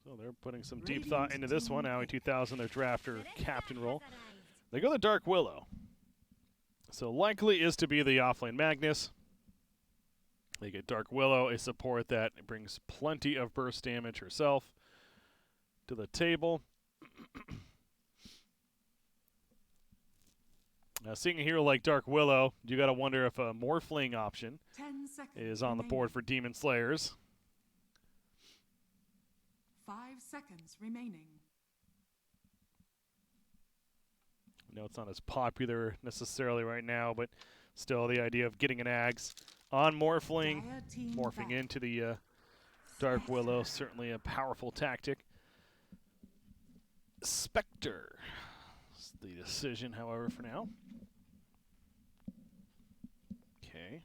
So they're putting some deep thought into this one. Aoi 2000, their drafter captain role. They go the Dark Willow. So likely is to be the offlane Magnus. They get Dark Willow, a support that brings plenty of burst damage herself to the table. Now, seeing a hero like Dark Willow, you got to wonder if a Morphling option is on the board for Demon Slayers. 5 seconds remaining. I know it's not as popular necessarily right now, but still the idea of getting an Ags on Morphling, morphing into the Dark Willow, certainly a powerful tactic. Spectre is the decision, however, for now. Okay.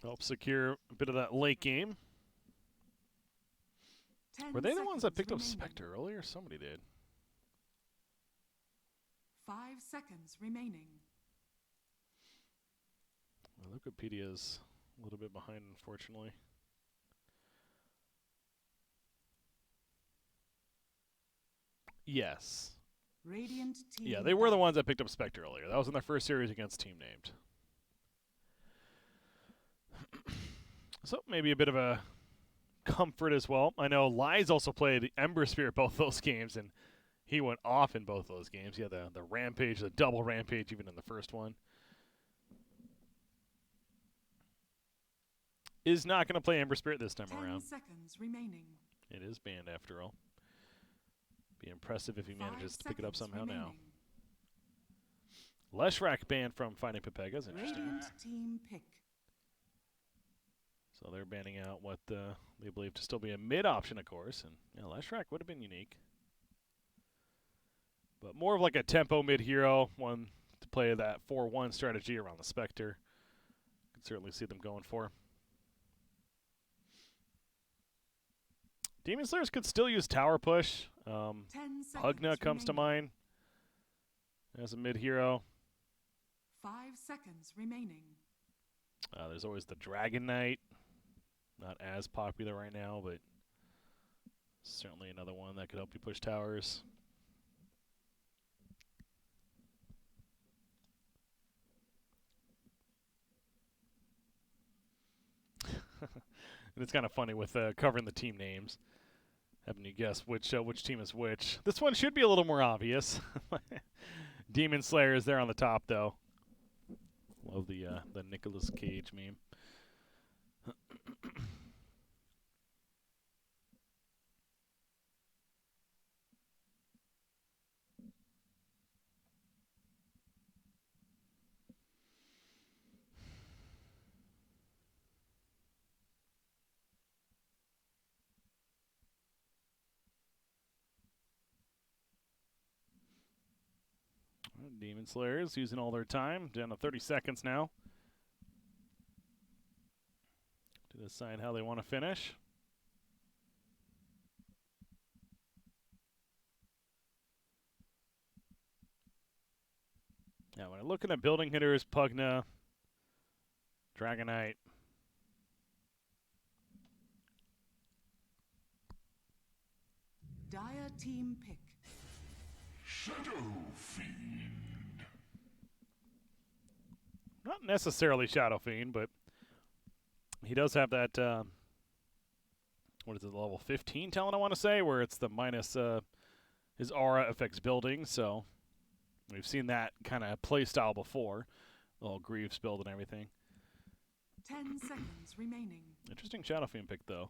Help secure a bit of that late game. Were they the ones that picked up Spectre earlier? Somebody did. 5 seconds remaining. Well, Wikipedia's a little bit behind, unfortunately. Yes. Radiant team. Yeah, they were the ones that picked up Spectre earlier. That was in their first series against Team Named. So maybe a bit of a comfort as well. I know Lies also played Ember Spirit both those games, and he went off in both those games. He had the Rampage, the double Rampage, even in the first one. Is not going to play Ember Spirit this time 10 around. seconds remaining. It is banned after all. Be impressive if he manages to pick it up somehow now. Leshrac banned from Finding Pepegas. Interesting. Radiant team pick. So they're banning out what they believe to still be a mid option, of course. And yeah, Leshrac would have been unique. But more of like a tempo mid hero, one to play that 4-1 strategy around the Spectre. Could certainly see them going for. Demon Slayers could still use tower push. Pugna comes to mind as a mid hero. 5 seconds remaining. There's always the Dragon Knight. Not as popular right now, but certainly another one that could help you push towers. And it's kind of funny with covering the team names, having you guess which team is which. This one should be a little more obvious. Demon Slayer is there on the top, though. Love the Nicolas Cage meme. Demon Slayers using all their time. Down to 30 seconds now to decide how they want to finish. Now, when I'm looking at building hitters, Pugna, Dragon Knight. Dire team pick. Shadow Fiend. Not necessarily Shadow Fiend, but he does have that, what is it, level 15 talent, I want to say, where it's the minus, his aura affects buildings, so we've seen that kind of play style before. The whole Greaves build and everything. 10 seconds remaining. Interesting Shadow Fiend pick, though.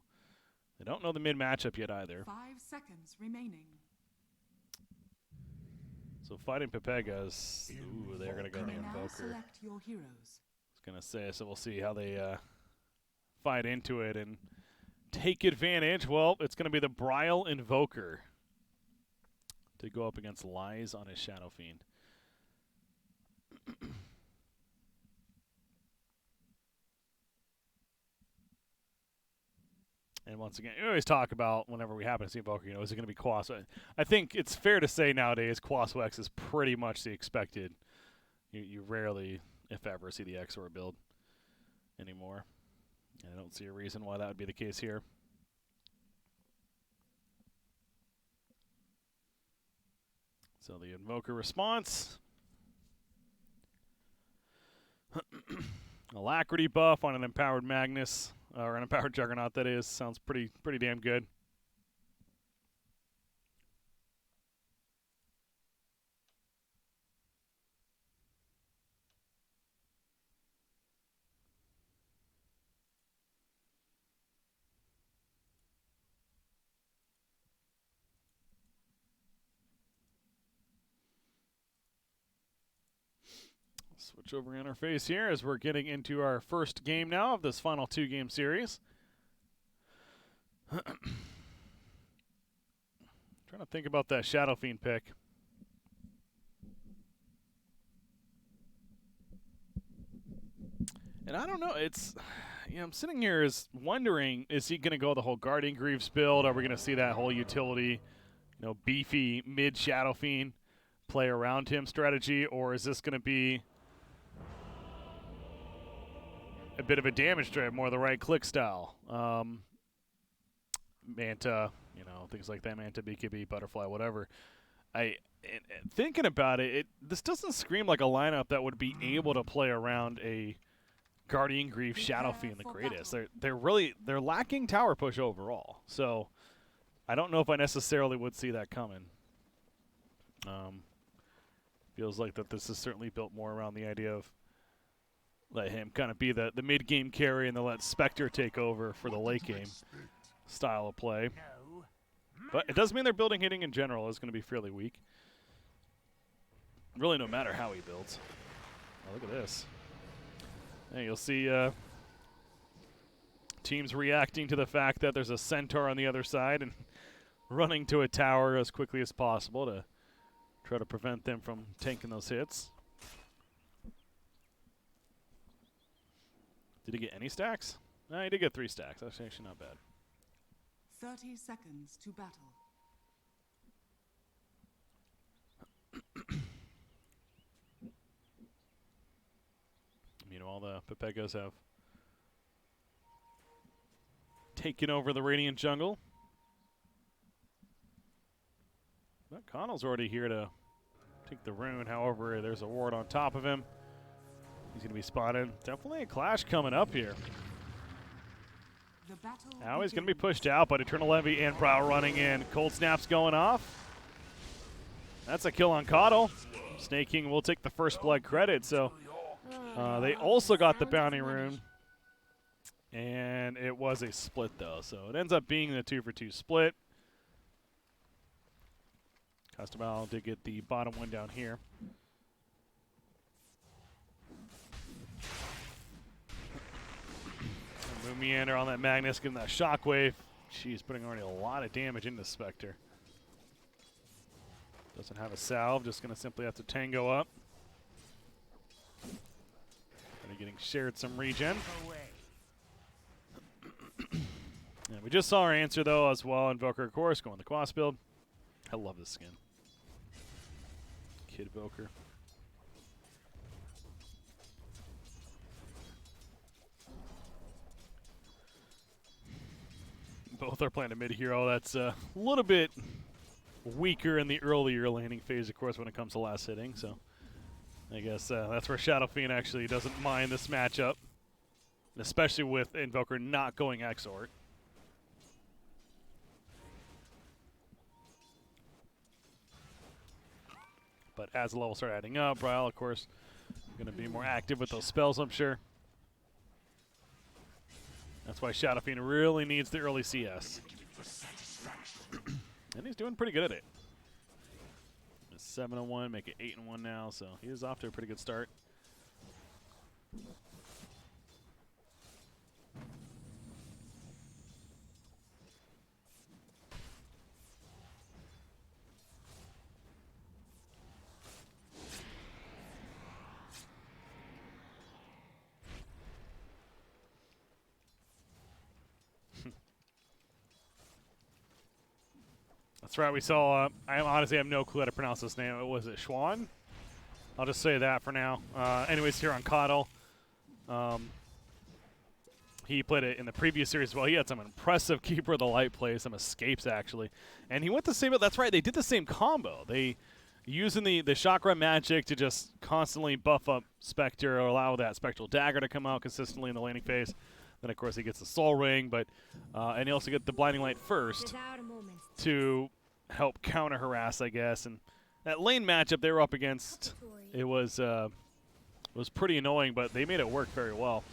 They don't know the mid matchup yet either. 5 seconds remaining. So fighting Pepegas, ooh, they're going to go the Invoker. Select your heroes. I was going to say, so we'll see how they fight into it and take advantage. Well, it's going to be the Bryle Invoker to go up against Lies on his Shadow Fiend. And once again, you always talk about whenever we happen to see Invoker, is it going to be Quaso? I think it's fair to say nowadays Quaso X is pretty much the expected. You rarely, if ever, see the X or build anymore. I don't see a reason why that would be the case here. So the Invoker response. Alacrity buff on an Empowered Magnus, or an Empowered Juggernaut that is. Sounds pretty damn good. Switch over interface here as we're getting into our first game now of this final 2-game series. Trying to think about that Shadow Fiend pick. And I don't know, I'm sitting here is wondering, is he going to go the whole Guardian Greaves build? Are we going to see that whole utility, beefy mid Shadow Fiend play around him strategy? Or is this going to be a bit of a damage trap, more the right click style? Manta, things like that, Manta, BKB, Butterfly, whatever. Thinking about it, this doesn't scream like a lineup that would be able to play around a Guardian Greaves Shadow Fiend the greatest. They're lacking tower push overall. So I don't know if I necessarily would see that coming. Feels like that this is certainly built more around the idea of let him kind of be the mid-game carry and then let Spectre take over for the late game style of play. But it does mean their building hitting in general is going to be fairly weak. Really, no matter how he builds. Oh, look at this. And you'll see teams reacting to the fact that there's a Centaur on the other side and running to a tower as quickly as possible to try to prevent them from tanking those hits. Did he get any stacks? No, he did get 3 stacks. That's actually not bad. 30 seconds to battle. Meanwhile, the Pepegas have taken over the Radiant jungle. But Connell's already here to take the rune. However, there's a ward on top of him. He's going to be spotted. Definitely a clash coming up here. Now he's going to be pushed out, but Eternal Levy and Brow running in. Cold Snap's going off. That's a kill on Coddle. Snake King will take the first blood credit, so they also got the bounty rune. And it was a split, though, so it ends up being the 2-for-2 split. Customale did get the bottom one down here. Moon Meander on that Magnus, getting that shockwave. She's putting already a lot of damage into Spectre. Doesn't have a salve, just going to simply have to tango up. And getting shared some regen. And we just saw our answer, though, as well. Invoker, of course, going the Quas build. I love this skin. Kid Invoker. Both are playing a mid-hero. That's a little bit weaker in the earlier laning phase, of course, when it comes to last hitting. So I guess that's where Shadow Fiend actually doesn't mind this matchup, especially with Invoker not going Exort. But as the levels start adding up, Bryle, of course, going to be more active with those spells, I'm sure. That's why Shadow Fiend really needs the early CS. And he's doing pretty good at it. It's 7-1, make it 8-1 now, so he is off to a pretty good start. That's right, we saw, I honestly have no clue how to pronounce this name. Was it Schwan? I'll just say that for now. Anyways, here on Coddle. He played it in the previous series as well. He had some impressive Keeper of the Light plays, some escapes actually. And he went the same, that's right, they did the same combo. They using the chakra magic to just constantly buff up Spectre or allow that Spectral Dagger to come out consistently in the laning phase. Then of course he gets the Soul Ring, but and he also get the Blinding Light first to help counter harass, I guess. And that lane matchup they were up against, it was pretty annoying, but they made it work very well.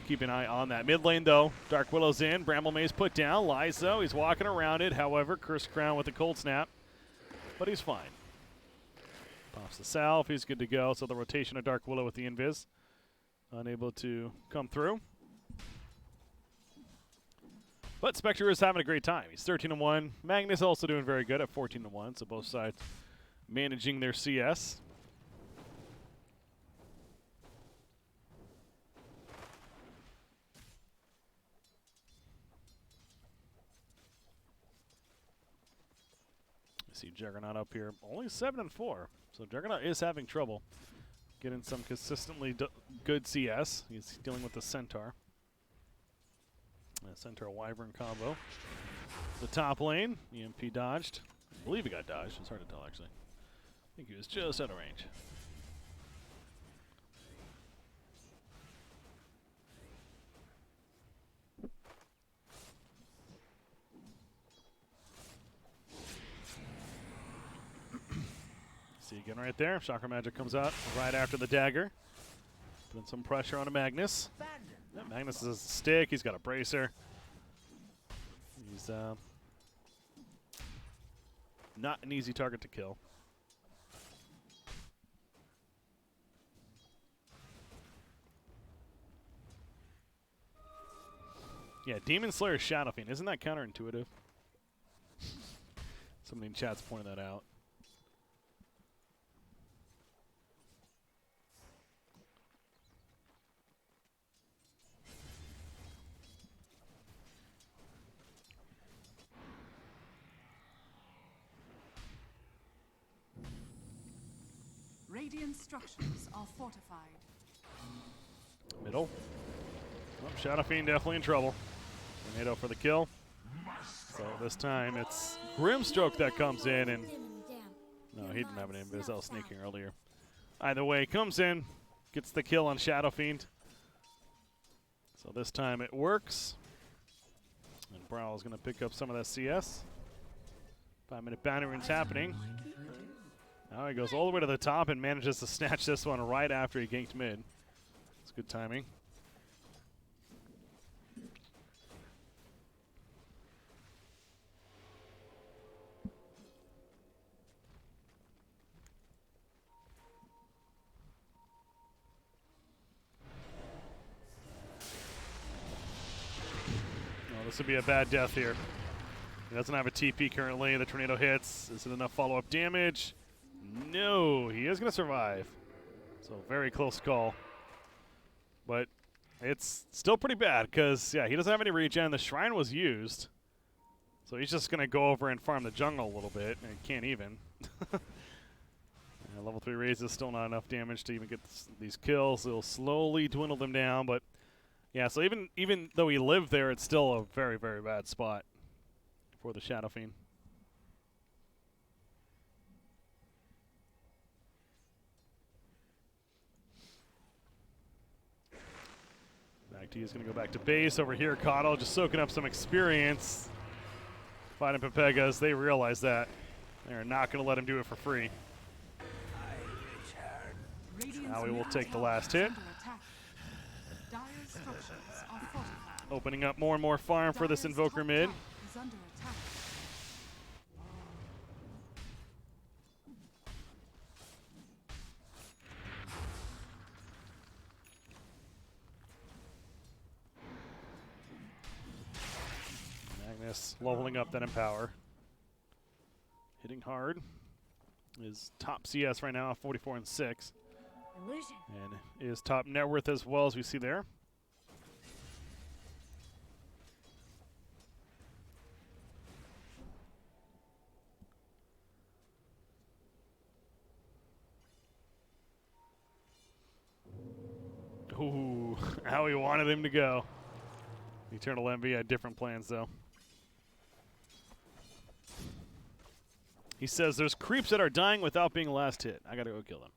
Keep an eye on that. Mid lane, though, Dark Willow's in. Bramble Maze put down. Lyso, he's walking around it. However, Cursed Crown with the Cold Snap. But he's fine. Pops the Salve. He's good to go. So the rotation of Dark Willow with the Invis. Unable to come through. But Spectre is having a great time. He's 13-1. Magnus also doing very good at 14-1. So both sides managing their CS. See Juggernaut up here, only 7-4. So Juggernaut is having trouble getting some consistently good CS. He's dealing with the Centaur. Centaur Wyvern combo. The top lane, EMP dodged. I believe he got dodged. It's hard to tell actually. I think he was just out of range. See again right there. Chakra Magic comes out right after the dagger. Putting some pressure on a Magnus. Yeah, Magnus is a stick. He's got a bracer. He's not an easy target to kill. Yeah, Demon Slayer Shadow Fiend. Isn't that counterintuitive? Somebody in chat's pointed that out. Radiant structures are fortified. Middle. Oh, Shadow Fiend definitely in trouble. Tornado for the kill. So this time it's Grimstroke that comes in, and no, he didn't have an invis. I was sneaking earlier. Either way, comes in, gets the kill on Shadow Fiend. So this time it works. And Brawl is going to pick up some of that CS. 5-minute bounty rune's happening. Now he goes all the way to the top and manages to snatch this one right after he ganked mid. It's good timing. Oh, this would be a bad death here. He doesn't have a TP currently. The tornado hits. Is it enough follow-up damage? No, he is going to survive. So very close call. But it's still pretty bad because, yeah, he doesn't have any regen. The Shrine was used. So he's just going to go over and farm the jungle a little bit. And he can't even. Level 3 raise is still not enough damage to even get these kills. It'll slowly dwindle them down. But, yeah, so even though he lived there, it's still a very, very bad spot for the Shadow Fiend. He's going to go back to base over here. Coddle just soaking up some experience. Fighting Pepegas. They realize that. They're not going to let him do it for free. Now we will take the last hit. Opening up more and more farm for this Invoker mid. Leveling up, then Empower. Hitting hard. Is top CS right now, 44 and 6. Illusion. And is top net worth as well, as we see there. Ooh, how he wanted him to go. Eternal Envy had different plans, though. He says, there's creeps that are dying without being last hit. I gotta go kill them.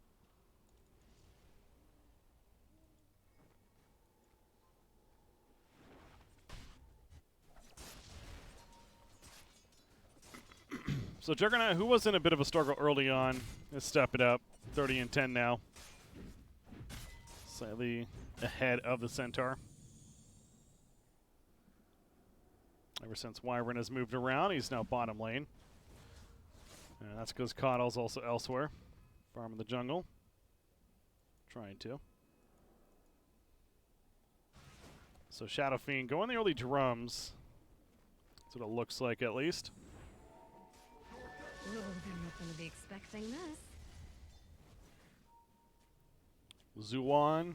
So Juggernaut, who was in a bit of a struggle early on, is stepping up. 30 and 10 now. Slightly ahead of the Centaur. Ever since Wyvern has moved around, he's now bottom lane. And that's because Coddle's also elsewhere. Farming the jungle. Trying to. So Shadow Fiend going the early drums. That's what it looks like, at least. Oh, they're not going to be expecting this. Zuan.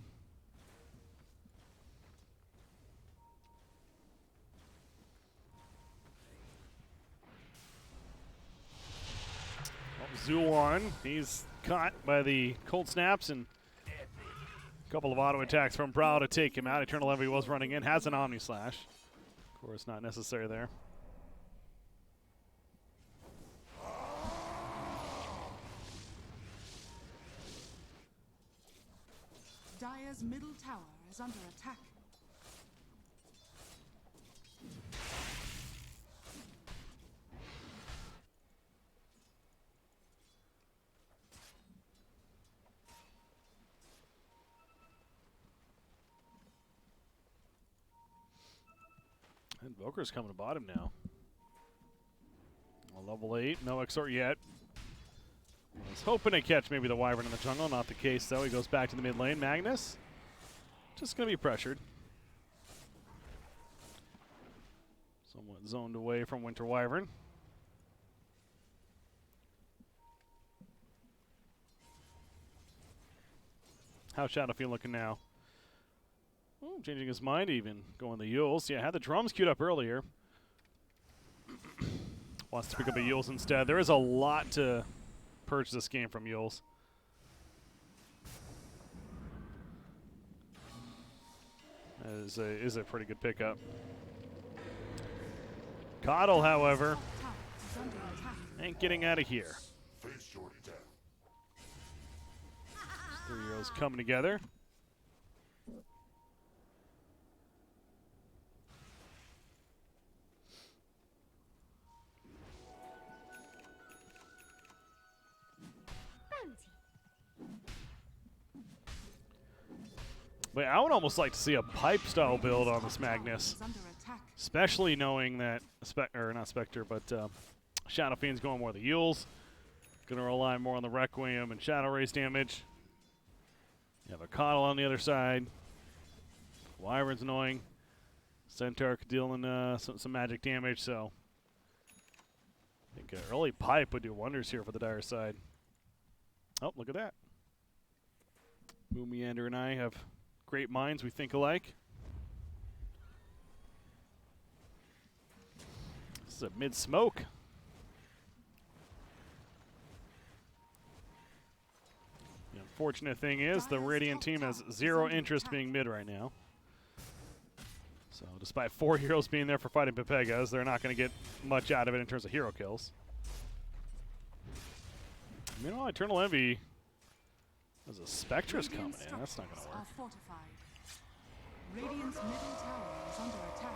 Zuan, he's caught by the cold snaps and a couple of auto attacks from Brow to take him out. Eternal Envy was running in, has an Omni Slash. Of course, not necessary there. Dire's middle tower is under attack. Invoker's coming to bottom now. Well, level 8, no exort yet. I was hoping to catch maybe the Wyvern in the jungle. Not the case, though. He goes back to the mid lane. Magnus, just going to be pressured. Somewhat zoned away from Winter Wyvern. How's Shadowfield looking now? Oh, changing his mind even. Going the Yules. Yeah, had the drums queued up earlier. Wants to pick up a Yules instead. There is a lot to purge this game from Yules. That is a pretty good pickup. Coddle, however, ain't getting out of here. Face your death. Three heroes coming together. But I would almost like to see a pipe-style build on this Magnus, especially knowing that not Spectre, but Shadow Fiend's going more the Yules. Going to rely more on the Requiem and Shadow Race damage. You have a Coddle on the other side. Wyvern's annoying. Centaur dealing some magic damage, so I think an early pipe would do wonders here for the Dire side. Oh, look at that. Moon Meander and I have great minds. We think alike. This is a mid-smoke. The unfortunate thing is the Radiant team has zero interest being mid right now. So despite 4 heroes being there for fighting Pepegas, they're not going to get much out of it in terms of hero kills. Meanwhile, Eternal Envy, there's a Spectre's coming in. That's not going to work. Radiant's middle tower is under attack.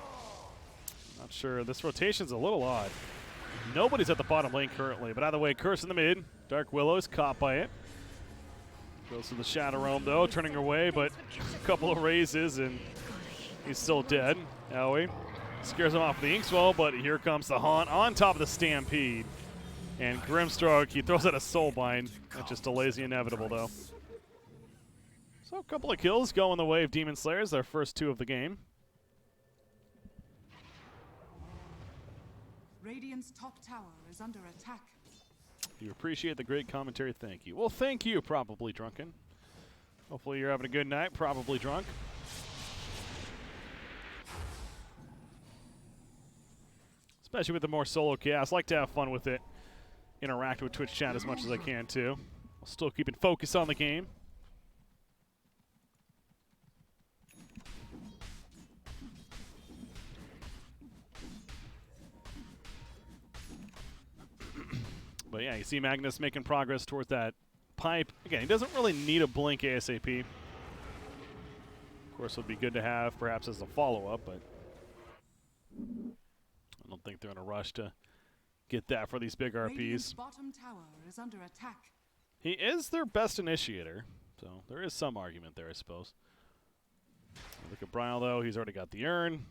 Not sure. This rotation's a little odd. Nobody's at the bottom lane currently. But either way, Curse in the mid. Dark Willow is caught by it. Goes to the Shadow Realm, though, turning her way, but a couple of raises, and he's still dead. Owie scares him off the Inkswell, but here comes the Haunt on top of the Stampede. And Grimstroke, he throws out a Soulbind. That just delays the inevitable, though. So a couple of kills going the way of Demon Slayers, their first 2 of the game. Radiant's top tower is under attack. You appreciate the great commentary, thank you. Well, thank you, Probably Drunken. Hopefully you're having a good night, probably drunk. Especially with the more solo chaos. I like to have fun with it. Interact with Twitch chat as much as I can, too. While still keeping focus on the game. But yeah, you see Magnus making progress towards that pipe. Again, he doesn't really need a blink ASAP. Of course, it would be good to have perhaps as a follow-up, but I don't think they're in a rush to get that for these big Radiant's RPs. bottom tower is under attack. He is their best initiator, so there is some argument there, I suppose. Look at Bryle, though. He's already got the urn.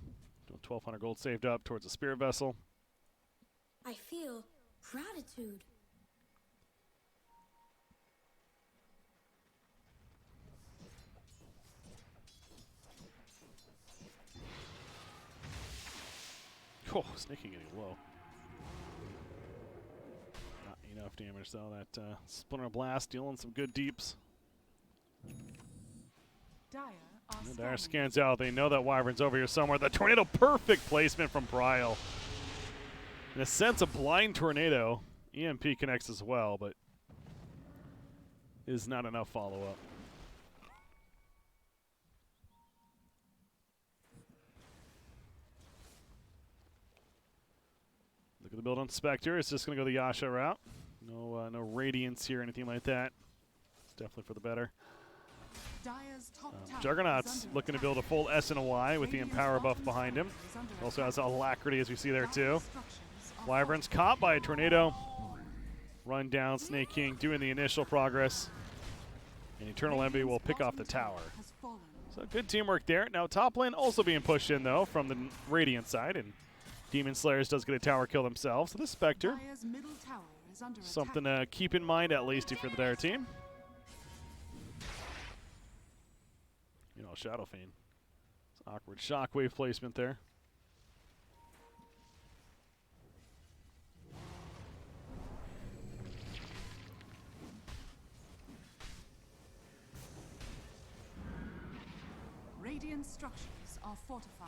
1,200 gold saved up towards the spirit vessel. I feel gratitude. Oh, Snaky getting low. Not enough damage, though. That Splinter Blast dealing some good deeps. Dire are And Dire scanning. scans out. They know that Wyvern's over here somewhere. The Tornado, perfect placement from Bryle. In a sense, a blind Tornado. EMP connects as well, but is not enough follow-up. Look at the build on Spectre. It's just going to go the Yasha route. No Radiance here or anything like that. It's definitely for the better. Dire's top tower Juggernaut's is under looking to attack. build a full S and a Y with the Radiant's Empower buff bottom behind him. tower is under Also attack. has Alacrity, as we see there, Dire's too. structures are Wyvern's caught by a Tornado. Run down, Snake King doing the initial progress. And Eternal Envy will pick off the tower. has fallen. So good teamwork there. Now top lane also being pushed in, though, from the Radiant side. And Demon Slayers does get a tower kill themselves. So the Spectre, Dire's middle tower is under something attack. to keep in mind, at least, for the Dire team. You know, Shadow Fiend. It's awkward shockwave placement there. Radiant structures are fortified.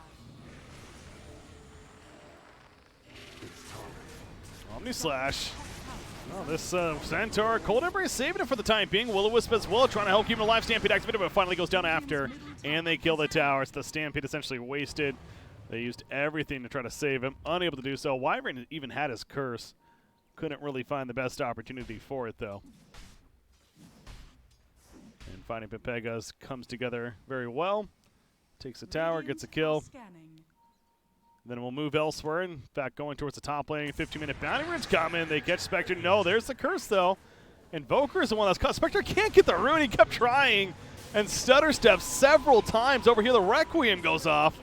Omni Slash. Oh, this Centaur, Cold Embrace saving it for the time being. Will-O-Wisp as well, trying to help keep him alive. Stampede activated, but finally goes down after. And they kill the tower. It's the Stampede essentially wasted. They used everything to try to save him. Unable to do so. Wyvern even had his curse. Couldn't really find the best opportunity for it, though. And finding Pepegas comes together very well. Takes the tower, gets a kill. Scanning. Then we'll move elsewhere. In fact, going towards the top lane. 15-minute bounty ridge coming. They catch Spectre. No, there's the curse, though. Invoker is the one that's caught. Spectre can't get the rune. He kept trying. And stutter steps several times. Over here, the Requiem goes off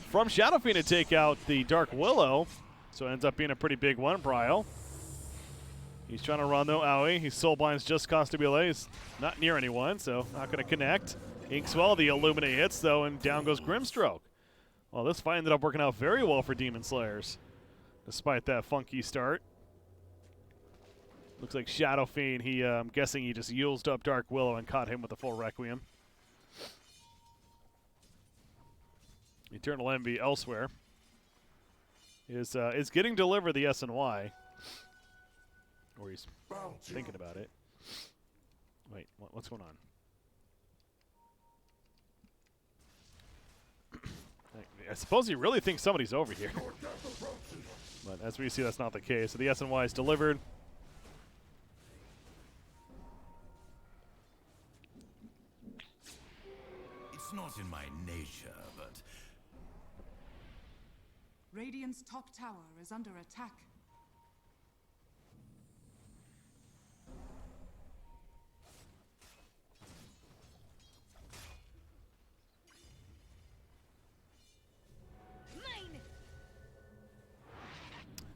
from Shadow Fiend to take out the Dark Willow. So it ends up being a pretty big one, Bryle. He's trying to run, though. Owie. He soul blinds just Constabule. He's not near anyone, so not going to connect. Inkswell, the Illuminate hits, though, and down goes Grimstroke. Well, this fight ended up working out very well for Demon Slayers, despite that funky start. Looks like Shadow Fiend, I'm guessing he just used up Dark Willow and caught him with a full Requiem. Eternal Envy elsewhere is getting delivered the S&Y. Or he's thinking about it. Wait, what's going on? I suppose he really thinks somebody's over here. But as we see, that's not the case. So the S&Y is delivered. It's not in my nature, but Radiant's top tower is under attack.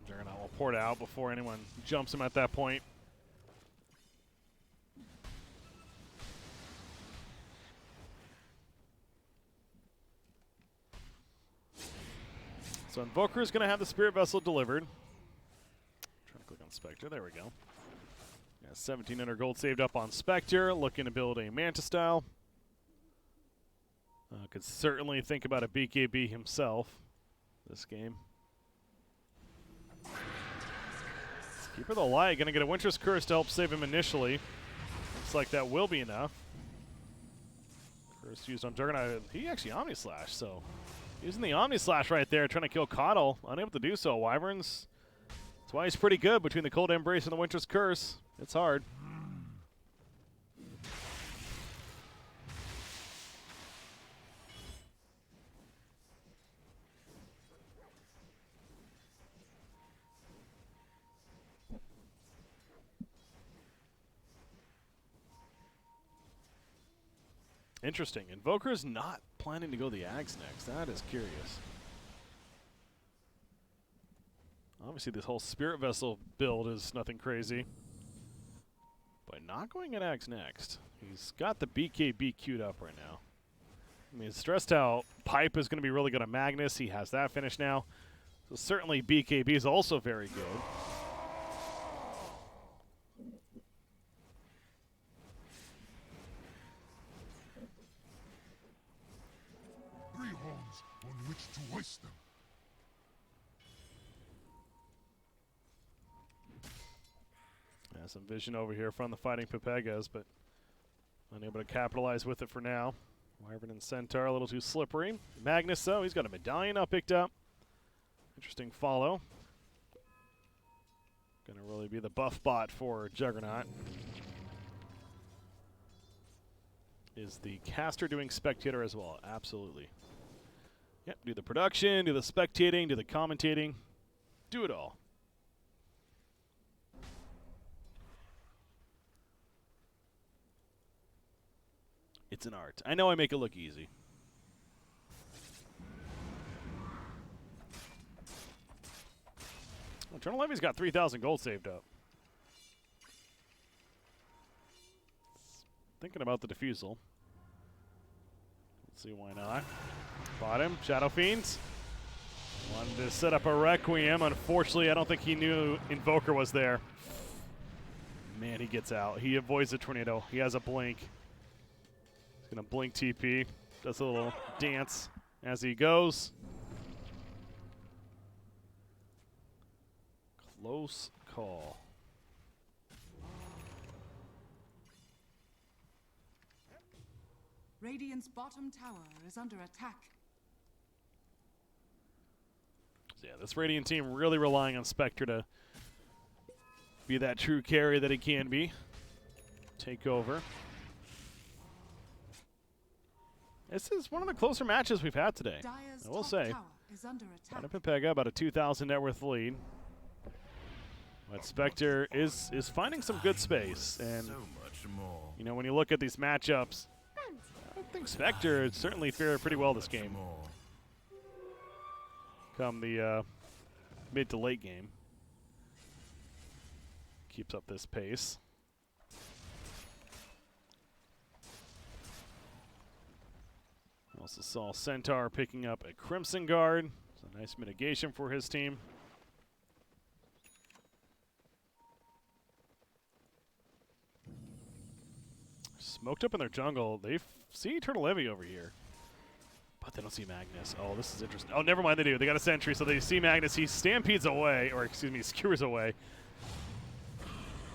Juggernaut will port out before anyone jumps him at that point. So Invoker is going to have the Spirit Vessel delivered. Trying to click on Spectre. There we go. Yeah, 1,700 gold saved up on Spectre. Looking to build a Manta style. Could certainly think about a BKB himself this game. Keeper of the Light going to get a Winter's Curse to help save him initially. Looks like that will be enough. Curse used on Juggernaut. He actually Omni Slash, so using the Omni Slash right there, trying to kill Coddle. Unable to do so. Wyvern's That's why he's pretty good between the Cold Embrace and the Winter's Curse. It's hard. Interesting. Invoker's not planning to go the Axe next. That is curious. Obviously, this whole Spirit Vessel build is nothing crazy. But not going at Axe next. He's got the BKB queued up right now. I mean, stressed out. Pipe is going to be really good on Magnus. He has that finish now. So certainly BKB is also very good. Three horns on which to hoist them. Yeah, some vision over here from the fighting Pepegas, but unable to capitalize with it for now. Wyvern and Centaur a little too slippery. Magnus, though, he's got a medallion up picked up. Interesting follow. Gonna really be the buff bot for Juggernaut. Is the caster doing spectator as well? Absolutely. Yep, do the production, do the spectating, do the commentating. Do it all. It's an art. I know I make it look easy. Well, Eternal Levy's got 3,000 gold saved up. Thinking about the defusal. Let's see why not. Bottom, Shadow Fiends. Wanted to set up a Requiem. Unfortunately, I don't think he knew Invoker was there. Man, he gets out. He avoids the tornado. He has a blink. He's going to blink TP. Does a little dance as he goes. Close call. Radiant's bottom tower is under attack. So yeah, this Radiant team really relying on Spectre to be that true carry that he can be. Take over. This is one of the closer matches we've had today. Dire's I will top say. tower is under attack. Pepega about a 2,000 net worth lead. But Spectre is finding some good space. And, So much more. you know, when you look at these matchups, I think Spectre would certainly fare pretty well this game. More. Come the mid to late game. Keeps up this pace. Also saw Centaur picking up a Crimson Guard. It's a nice mitigation for his team. Smoked up in their jungle. They see Eternal Levy over here. But they don't see Magnus. Oh, this is interesting. Oh, never mind, they do. They got a sentry, so they see Magnus. He stampedes away, or excuse me, skewers away.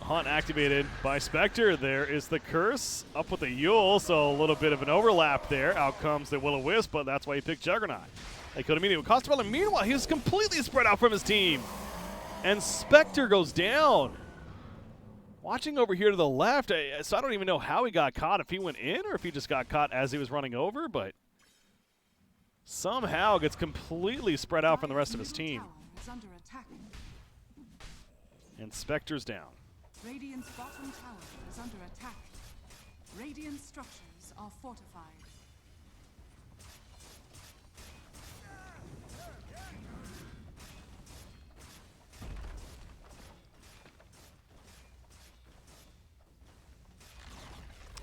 Haunt activated by Spectre. There is the curse up with the Yule, so a little bit of an overlap there. Out comes the Will-O-Wisp, but that's why he picked Juggernaut. They could immediately cost him. Meanwhile, he was completely spread out from his team. And Spectre goes down. Watching over here to the left, so I don't even know how he got caught, if he went in or if he just got caught as he was running over, but somehow gets completely spread out from the rest of his team. Tower is under attack. And Spectre's down. Radiant's bottom tower is under attack. Radiant structures are fortified.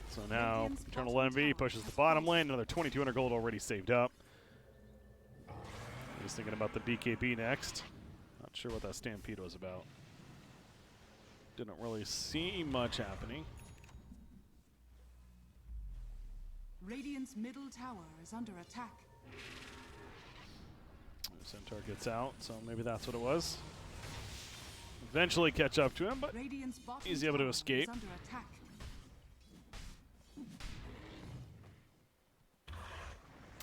So now Radiant's Eternal bottom Envy tower pushes the has bottom fallen. lane. Another 2,200 gold already saved up. He's thinking about the BKB next. Not sure what that Stampede was about. Didn't really see much happening. Radiant's middle tower is under attack. Centaur gets out, so maybe that's what it was. Eventually catch up to him, but Radiant's bottom he's able to tower escape. is under attack.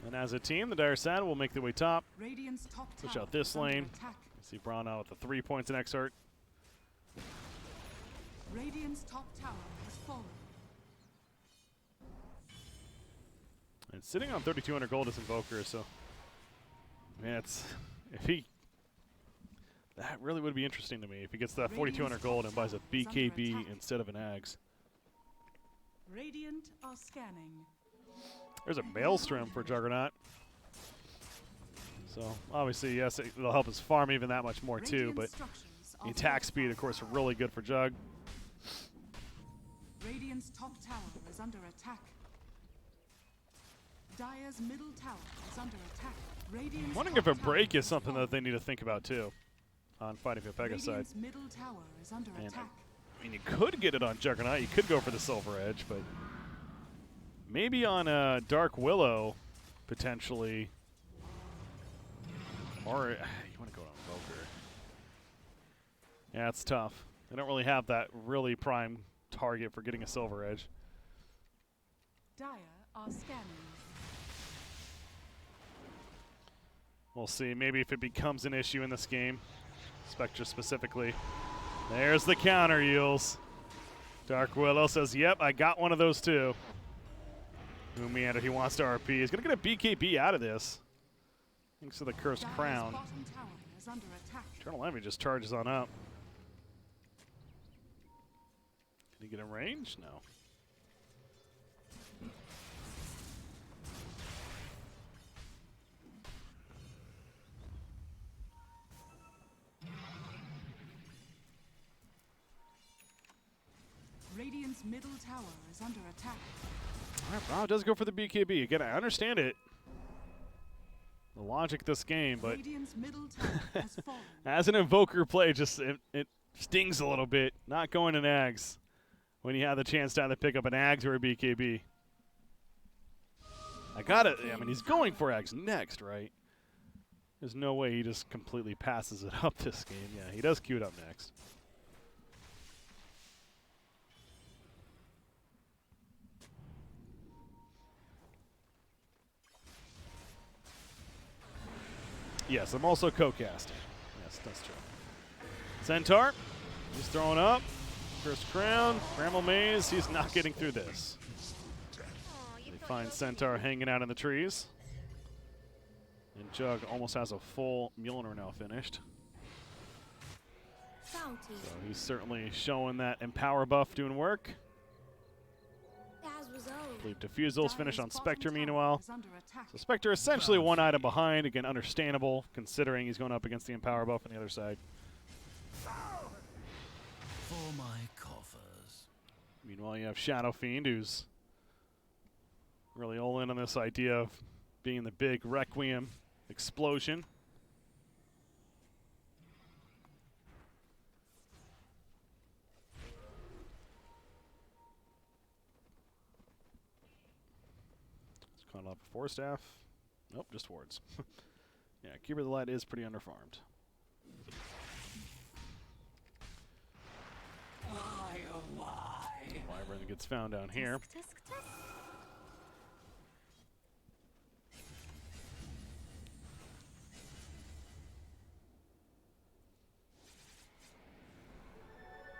And as a team, the Dire Sad will make their way top. Radiant's top Push tower out this is under lane. attack. See Braun out with the 3 points in Exart. Radiant's top tower has fallen. And sitting on 3,200 gold as Invoker, so man, it's if he that really would be interesting to me if he gets that 4,200 gold and buys a BKB instead of an Ags. Radiant are scanning. There's a Maelstrom for Juggernaut. So obviously, yes, it'll help his farm even that much more too. But the attack speed, of course, are really good for Jug. Radiant's top tower is under attack. Dire's middle tower is under attack. I'm wondering if a break is something that they need to think about too on fighting Pepegas side. Middle tower is under attack. I mean, you could get it on Juggernaut. You could go for the Silver Edge, but maybe on Dark Willow, potentially. Or you want to go on Invoker. Yeah, it's tough. They don't really have that really prime target for getting a Silver Edge. Dire are scanning. We'll see. Maybe if it becomes an issue in this game. Spectre specifically. There's the counter, Yules. Dark Willow says, yep, I got one of those too. Meander, he wants to RP. He's going to get a BKB out of this. Thanks to the Cursed Crown. Eternal Envy just charges on up. Can he get in range? No. Radiant's middle tower is under attack. All right, Braun does go for the BKB. Again, I understand it. The logic of this game, but Radiant's middle tower has fallen. as an Invoker play, just it stings a little bit. Not going in Ags when you have the chance to either pick up an Ags or a BKB. I got it. I mean, he's going for Ags next, right? There's no way he just completely passes it up this game. Yeah, he does queue it up next. Yes, I'm also co-casting. Yes, that's true. Centaur, he's throwing up. First Crown, Bramble Maze, he's not getting through this. They find Centaur hanging out in the trees. And Jug almost has a full Mjolnir now finished. So he's certainly showing that Empower buff doing work. I believe Diffusal's finished on Spectre meanwhile. So Spectre essentially one item behind. Again, understandable considering he's going up against the Empower buff on the other side. For my coffers. Meanwhile, you have Shadow Fiend, who's really all in on this idea of being the big Requiem explosion. Caught up a 4-staff. Nope, just wards. Yeah, Keeper of the Light is pretty underfarmed. Wyvern gets found down here.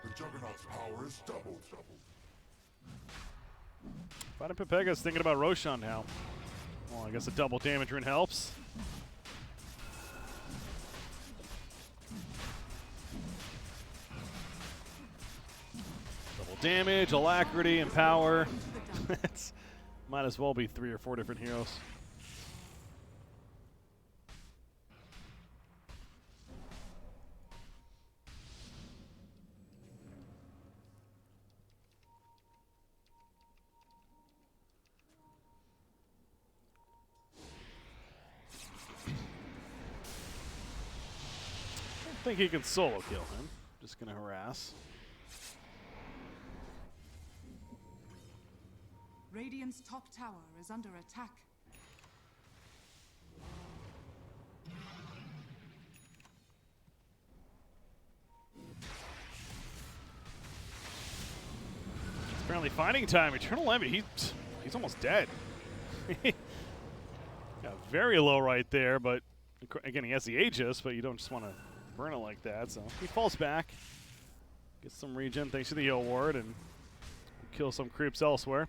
The Juggernaut's power is doubled. Fighting Pepegas thinking about Roshan now. Well, I guess a double damage rune helps. Double damage, alacrity, and power. Might as well be 3 or 4 different heroes. I think he can solo kill him. Just gonna harass. Radiant's top tower is under attack. It's apparently fighting time. Eternal Envy, he's almost dead. Got very low right there, but again, he has the Aegis, but you don't just want to burn it like that, so he falls back. Gets some regen thanks to the heal ward and kill some creeps elsewhere.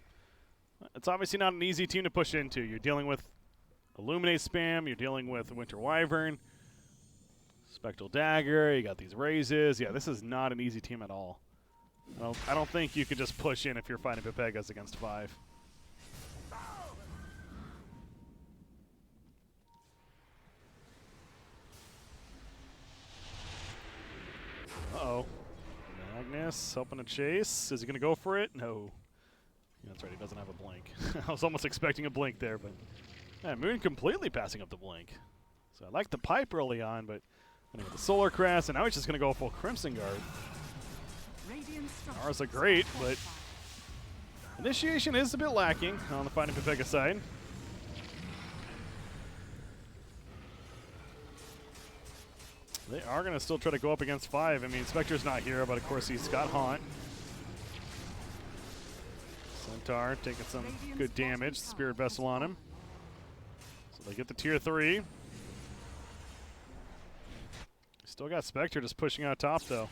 It's obviously not an easy team to push into. You're dealing with Illuminate spam, you're dealing with Winter Wyvern, Spectral Dagger, you got these raises. Yeah, this is not an easy team at all. I don't think you could just push in if you're fighting Pepegas against 5. Uh-oh. Magnus helping to chase. Is he going to go for it? No. Yeah, that's right, he doesn't have a blink. I was almost expecting a blink there, but yeah, Moon completely passing up the blink. So I like the pipe early on, but then with the Solar Crest, and now he's just going to go full Crimson Guard. Ours are great, but initiation is a bit lacking on the Fighting Pepegas side. They are going to still try to go up against 5. I mean, Spectre's not here, but of course he's got Haunt. Centaur taking some good damage. Spirit Vessel on him. So they get the tier 3. Still got Spectre just pushing out top, though.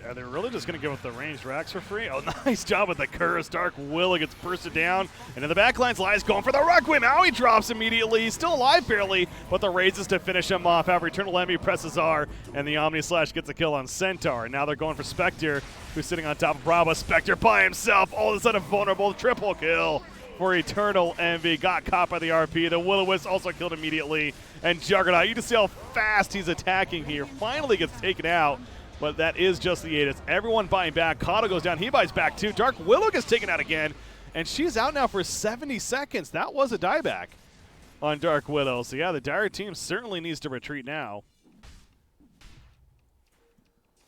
Are they really just going to go with the ranged racks for free? Oh, nice job with the curse. Dark Willow gets bursted down. And in the backlines, Elias going for the Requiem. Now he drops immediately. He's still alive barely, but the raises to finish him off. However, Eternal Envy presses R, and the Omni Slash gets a kill on Centaur. And now they're going for Spectre, who's sitting on top of Bravo. Spectre by himself, all of a sudden vulnerable. Triple kill for Eternal Envy. Got caught by the RP. The Will-O-Wisp also killed immediately. And Juggernaut, you can see how fast he's attacking here. Finally gets taken out. But that is just the Aegis. Everyone buying back. Kato goes down. He buys back too. Dark Willow gets taken out again. And she's out now for 70 seconds. That was a dieback on Dark Willow. So, yeah, the Dire team certainly needs to retreat now.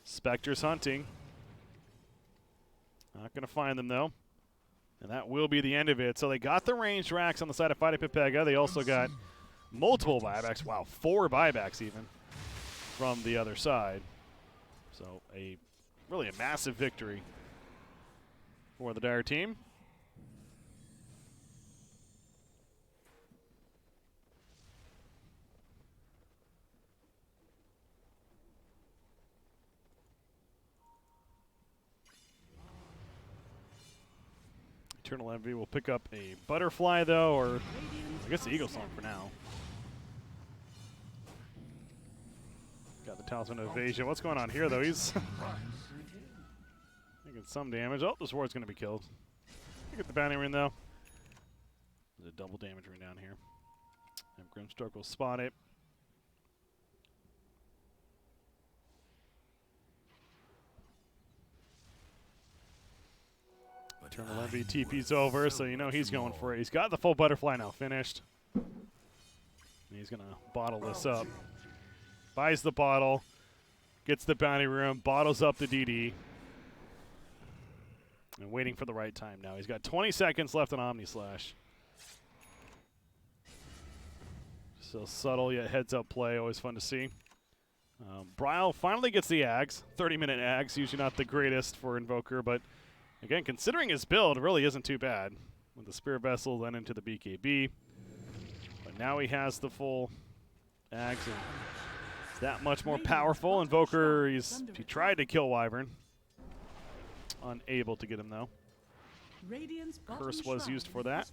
Spectre's hunting. Not going to find them, though. And that will be the end of it. So they got the ranged racks on the side of Fighting Pepega. They also got multiple buybacks. Wow, 4 buybacks even from the other side. So really a massive victory for the Dire team. Eternal Envy will pick up a Butterfly, though, or I guess the Eagle Song for now. Got the Talisman of Evasion. What's going on here, though? He's making some damage. Oh, this ward's going to be killed. Look at the bounty rune, though. There's a double damage rune down here. And Grimstroke will spot it. Eternal Envy TP's over, so you know he's going for it. He's got the full Butterfly now finished. And he's going to bottle this up. Buys the bottle, gets the bounty room, bottles up the DD. And waiting for the right time now. He's got 20 seconds left on Omni Slash. So subtle yet heads up play, always fun to see. Bryle finally gets the Ags, 30-minute Ags, usually not the greatest for Invoker, but again, considering his build, it really isn't too bad. With the Spirit Vessel, then into the BKB. But now he has the full Ags, and it's that much more powerful. Invoker, he tried to kill Wyvern. Unable to get him, though. Curse was used for that.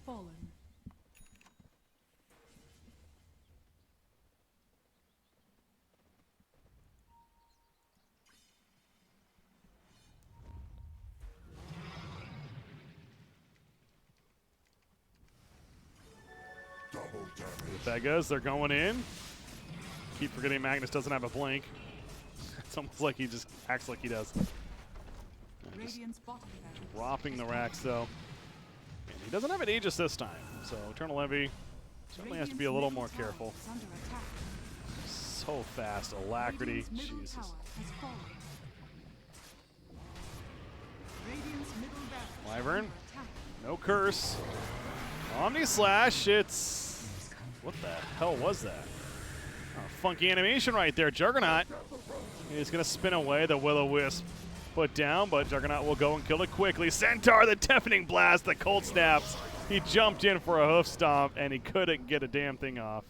Pepegas, they're going in. Keep forgetting Magnus doesn't have a blink. It's almost like he just acts like he does. Dropping the racks, though. And he doesn't have an Aegis this time, so Eternal Envy certainly has to be a little more careful. So fast, Alacrity, Jesus. Wyvern, no curse. Omni Slash, it's... What the hell was that? Oh, funky animation right there. Juggernaut is going to spin away. The Will-O-Wisp put down, but Juggernaut will go and kill it quickly. Centaur, the deafening blast, the cold snaps. He jumped in for a hoof stomp, and he couldn't get a damn thing off.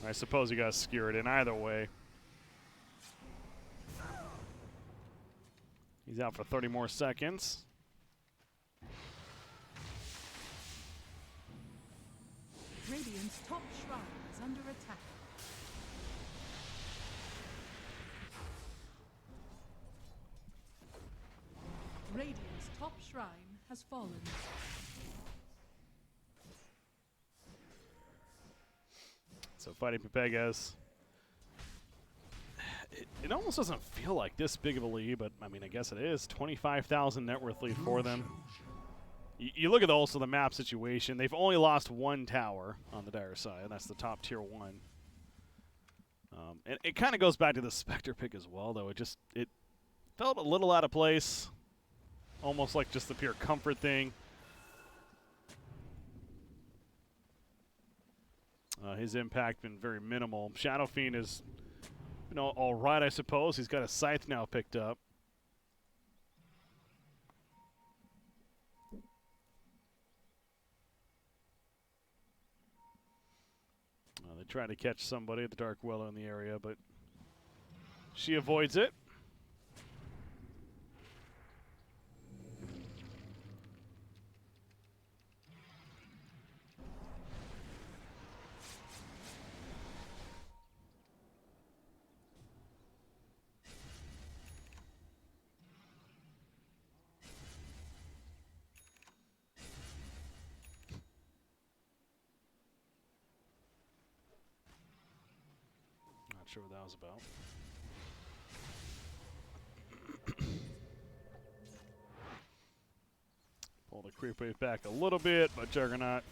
I suppose you guys skewer it in either way. He's out for 30 more seconds. Radiant's top shrine is under attack. Radiant's top shrine has fallen. So fighting Pepegas. It almost doesn't feel like this big of a lead, but I mean, I guess it is. 25,000 net worth lead for them. You look at also the map situation. They've only lost one tower on the dire side. That's the top tier 1. And it kind of goes back to the Spectre pick as well, though. It felt a little out of place. Almost like just the pure comfort thing. His impact been very minimal. Shadow Fiend is, you know, all right, I suppose. He's got a scythe now picked up. They try to catch somebody, the Dark Willow in the area, but she avoids it. Not sure what that was about. Pull the creep wave back a little bit, but Juggernaut,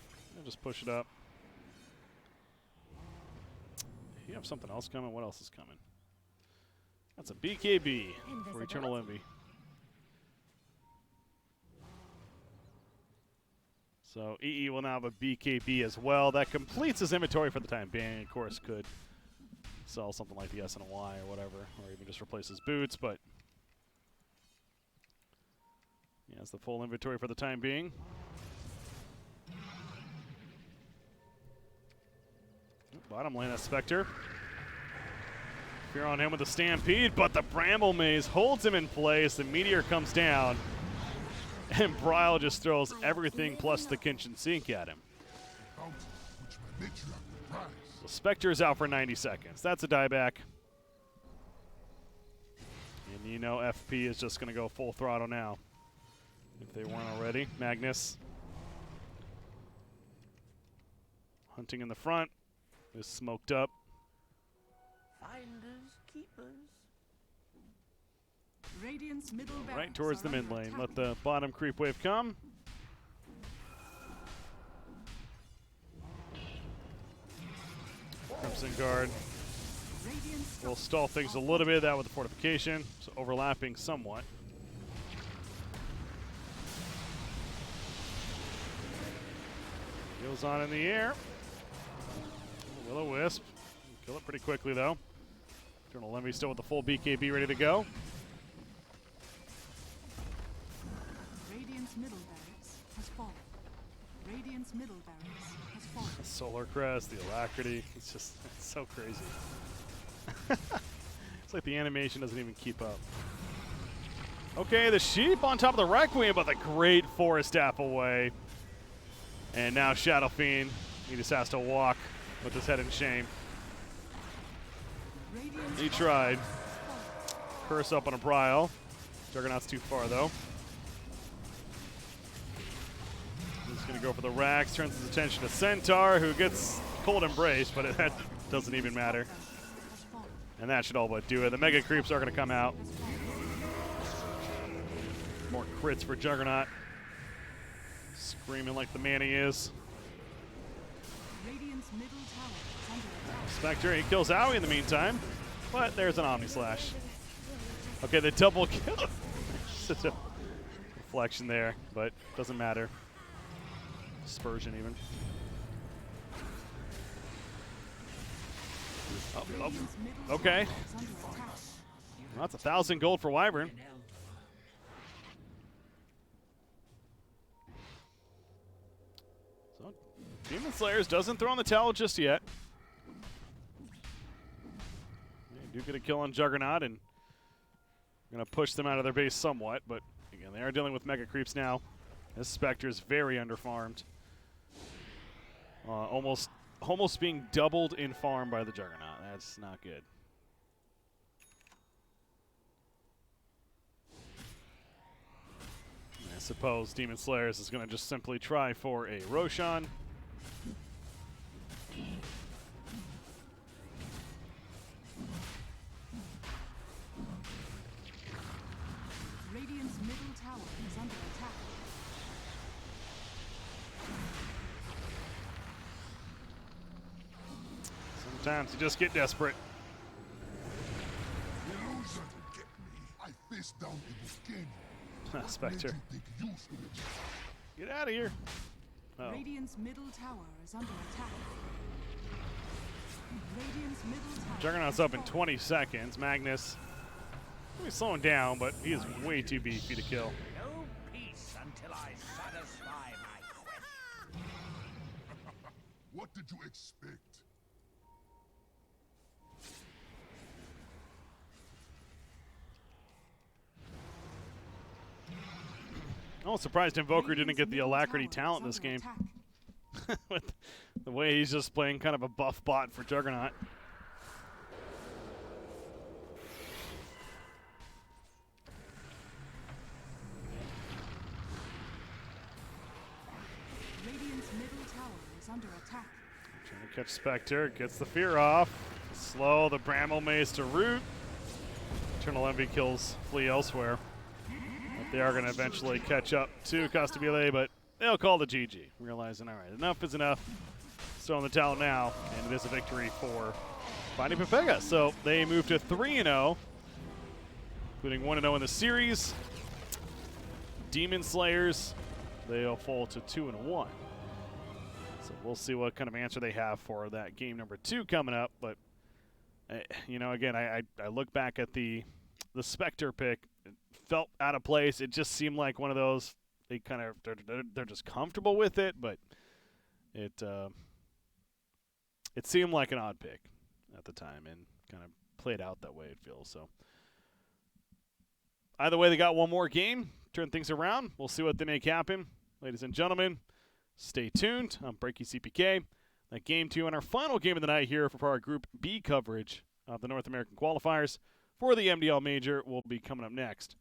just push it up. You have something else coming? What else is coming? That's a BKB for Eternal Envy. So EE will now have a BKB as well. That completes his inventory for the time being. Of course, could sell something like the SNY or whatever, or even just replace his boots, but he has the full inventory for the time being. Bottom lane, that Spectre. Fear on him with the Stampede, but the Bramble Maze holds him in place. The Meteor comes down, and Bryle just throws everything plus the Kitchen Sink at him. The Spectre is out for 90 seconds. That's a dieback. And you know FP is just going to go full throttle now, if they weren't already. Magnus hunting in the front is smoked up. Finders, keepers. Radiant's middle Right barracks towards are the mid under lane. attack. Let the bottom creep wave come. Crimson Guard Radiant's will stall things a little bit. That with the fortification, so overlapping somewhat. Goes on in the air. Will-O-Wisp. Kill it pretty quickly though. Eternal Envy still with the full BKB ready to go. Radiant's middle barracks has fallen. Radiant's middle barracks has fallen. The Solar Crest, the Alacrity. It's just it's so crazy. It's like the animation doesn't even keep up. Okay, the Sheep on top of the Requiem, but the great Forest Staff away. And now Shadow Fiend, he just has to walk with his head in shame. Radiant's He tried. Curse up on a Bryle. Juggernaut's too far though. He's going to go for the Rax, turns his attention to Centaur, who gets Cold Embrace, but that doesn't even matter. has fallen. And that should all but do it. The Mega Creeps are going to come out. More crits for Juggernaut. Screaming like the man he is. Radiant's middle tower is under attack. Spectre, he kills Owie in the meantime. But there's an Omni Slash. Okay, the double kill. Such a reflection there, but doesn't matter. Dispersion even. Radiant's middle Okay. tower is under attack. Well, that's 1,000 gold for Wyvern. So, Demon Slayers doesn't throw in the towel just yet. do get a kill on Juggernaut and going to push them out of their base somewhat, but again, they are dealing with mega creeps now. This Spectre is very underfarmed. Almost being doubled in farm by the Juggernaut. That's not good. I suppose Demon Slayers is going to just simply try for a Roshan. Radiant's middle tower is under attack. Sometimes you just get desperate. Illusion to get me. I face down in this game. Spectre. Think you should have- Get out of here. Oh. Radiant's middle tower is under attack. Radiant's middle tower. Juggernaut's has up in fallen. 20 seconds. Magnus, he's slowing down, but he is way too beefy to kill. No peace until I satisfy my quest. What did you expect? I'm surprised Invoker didn't Radiant's get the middle Alacrity tower talent in is this under game. attack. With the way he's just playing kind of a buff bot for Juggernaut. Radiant's middle tower is under attack. Trying to catch Spectre, gets the fear off. Slow the Bramble Maze to root. Eternal Envy kills Flea elsewhere. But they are going to eventually catch up to Castabile, but they'll call the GG, realizing, all right, enough is enough. Throwing the towel now, and it is a victory for finding Pepegas. So they move to 3-0, including 1-0 in the series. Demon Slayers, they'll fall to 2-1. So we'll see what kind of answer they have for that game number 2 coming up. But you know, again, I look back at the Spectre pick. It felt out of place. It just seemed like one of those. They're just comfortable with it, but it seemed like an odd pick at the time and kind of played out that way. It feels so. Either way, they got one more game. Turn things around. We'll see what they make happen, ladies and gentlemen. Stay tuned. I'm Breaky CPK. That game 2 and our final game of the night here for our Group B coverage of the North American qualifiers for the MDL Major will be coming up next